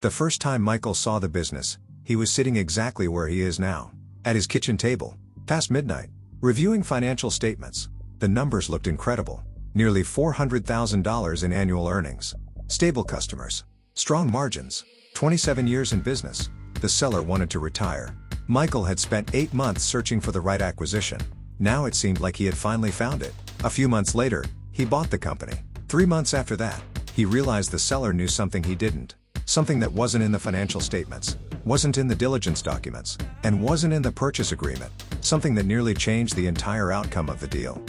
The first time Michael saw the business, he was sitting exactly where he is now, at his kitchen table, past midnight, reviewing financial statements. The numbers looked incredible. Nearly $400,000 in annual earnings. Stable customers. Strong margins. 27 years in business. The seller wanted to retire. Michael had spent 8 months searching for the right acquisition. Now it seemed like he had finally found it. A few months later, he bought the company. 3 months after that, he realized the seller knew something he didn't. Something that wasn't in the financial statements, wasn't in the diligence documents, and wasn't in the purchase agreement. Something that nearly changed the entire outcome of the deal.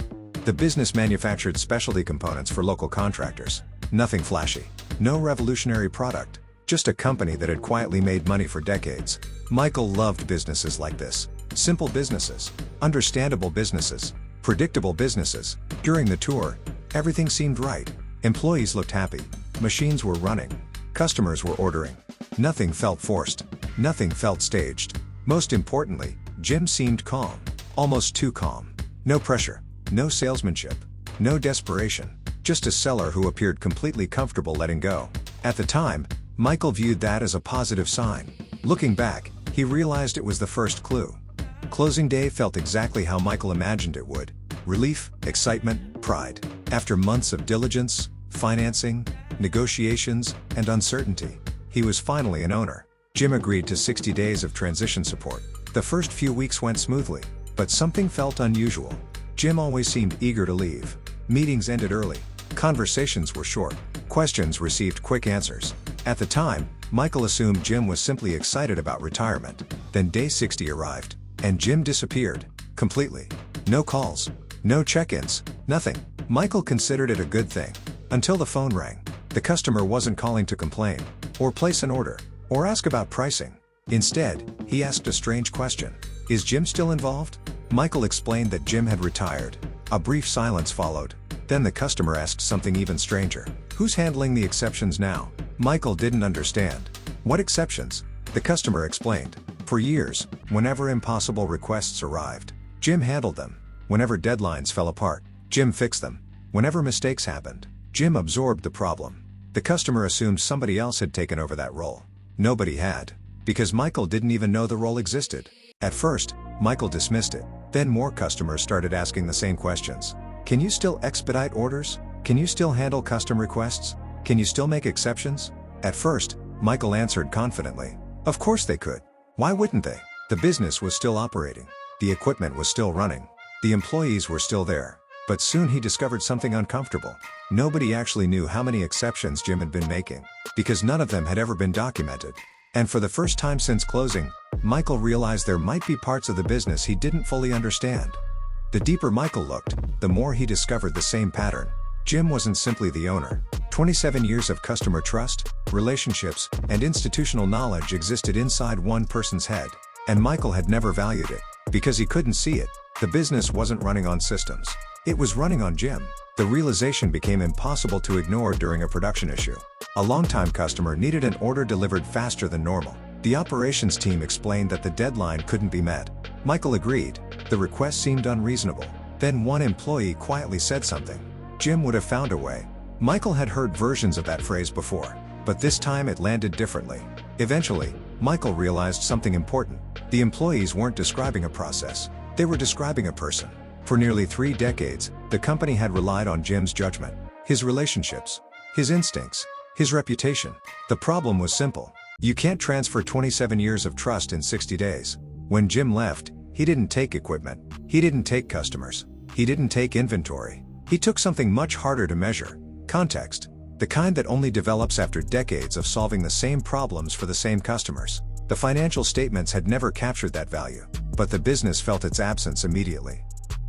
The business manufactured specialty components for local contractors. Nothing flashy. No revolutionary product. Just a company that had quietly made money for decades. Michael loved businesses like this. Simple businesses. Understandable businesses. Predictable businesses. During the tour, everything seemed right. Employees looked happy. Machines were running. Customers were ordering. Nothing felt forced. Nothing felt staged. Most importantly, Jim seemed calm. Almost too calm. No pressure. No salesmanship. No desperation. Just a seller who appeared completely comfortable letting go. At the time, Michael viewed that as a positive sign. Looking back, he realized it was the first clue. Closing day felt exactly how Michael imagined it would. Relief, excitement, pride. After months of diligence, financing, negotiations, and uncertainty, he was finally an owner. Jim agreed to 60 days of transition support. The first few weeks went smoothly, but something felt unusual. Jim always seemed eager to leave. Meetings ended early. Conversations were short. Questions received quick answers. At the time, Michael assumed Jim was simply excited about retirement. Then day 60 arrived, and Jim disappeared. Completely. No calls. No check-ins. Nothing. Michael considered it a good thing. Until the phone rang. The customer wasn't calling to complain, or place an order, or ask about pricing. Instead, he asked a strange question. Is Jim still involved? Michael explained that Jim had retired. A brief silence followed. Then the customer asked something even stranger. Who's handling the exceptions now? Michael didn't understand. What exceptions? The customer explained. For years, whenever impossible requests arrived, Jim handled them. Whenever deadlines fell apart, Jim fixed them. Whenever mistakes happened, Jim absorbed the problem. The customer assumed somebody else had taken over that role. Nobody had. Because Michael didn't even know the role existed. At first, Michael dismissed it. Then more customers started asking the same questions. Can you still expedite orders? Can you still handle custom requests? Can you still make exceptions? At first, Michael answered confidently. Of course they could. Why wouldn't they? The business was still operating. The equipment was still running. The employees were still there. But soon he discovered something uncomfortable. Nobody actually knew how many exceptions Jim had been making, because none of them had ever been documented. And for the first time since closing, Michael realized there might be parts of the business he didn't fully understand. The deeper Michael looked, the more he discovered the same pattern. Jim wasn't simply the owner. 27 years of customer trust, relationships, and institutional knowledge existed inside one person's head. And Michael had never valued it, because he couldn't see it. The business wasn't running on systems. It was running on Jim. The realization became impossible to ignore during a production issue. A longtime customer needed an order delivered faster than normal. The operations team explained that the deadline couldn't be met. Michael agreed. The request seemed unreasonable. Then one employee quietly said something. Jim would have found a way. Michael had heard versions of that phrase before, but this time it landed differently. Eventually, Michael realized something important. The employees weren't describing a process. They were describing a person. For nearly 3 decades, the company had relied on Jim's judgment, his relationships, his instincts, his reputation. The problem was simple. You can't transfer 27 years of trust in 60 days. When Jim left, he didn't take equipment. He didn't take customers. He didn't take inventory. He took something much harder to measure: context. The kind that only develops after decades of solving the same problems for the same customers. The financial statements had never captured that value, but the business felt its absence immediately.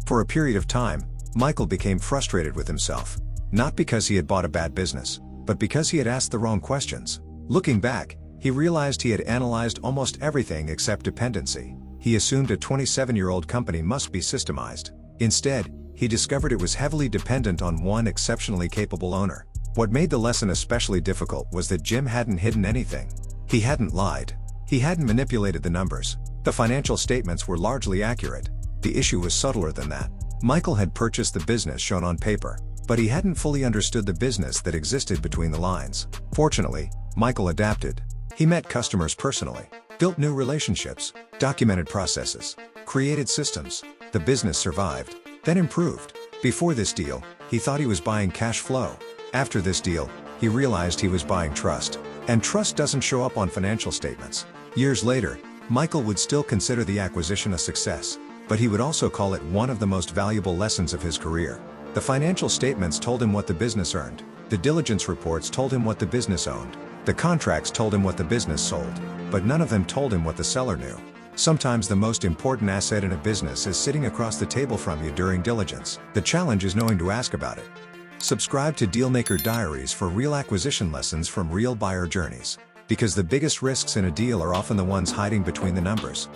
For a period of time, Michael became frustrated with himself. Not because he had bought a bad business, but because he had asked the wrong questions. Looking back, he realized he had analyzed almost everything except dependency. He assumed a 27-year-old company must be systemized. Instead, he discovered it was heavily dependent on one exceptionally capable owner. What made the lesson especially difficult was that Jim hadn't hidden anything. He hadn't lied. He hadn't manipulated the numbers. The financial statements were largely accurate. The issue was subtler than that. Michael had purchased the business shown on paper, but he hadn't fully understood the business that existed between the lines. Fortunately, Michael adapted. He met customers personally, built new relationships, documented processes, created systems. The business survived, then improved. Before this deal, he thought he was buying cash flow. After this deal, he realized he was buying trust. And trust doesn't show up on financial statements. Years later, Michael would still consider the acquisition a success, but he would also call it one of the most valuable lessons of his career. The financial statements told him what the business earned. The diligence reports told him what the business owned. The contracts told him what the business sold, but none of them told him what the seller knew. Sometimes the most important asset in a business is sitting across the table from you during diligence. The challenge is knowing to ask about it. Subscribe to Dealmaker Diaries for real acquisition lessons from real buyer journeys. Because the biggest risks in a deal are often the ones hiding between the numbers.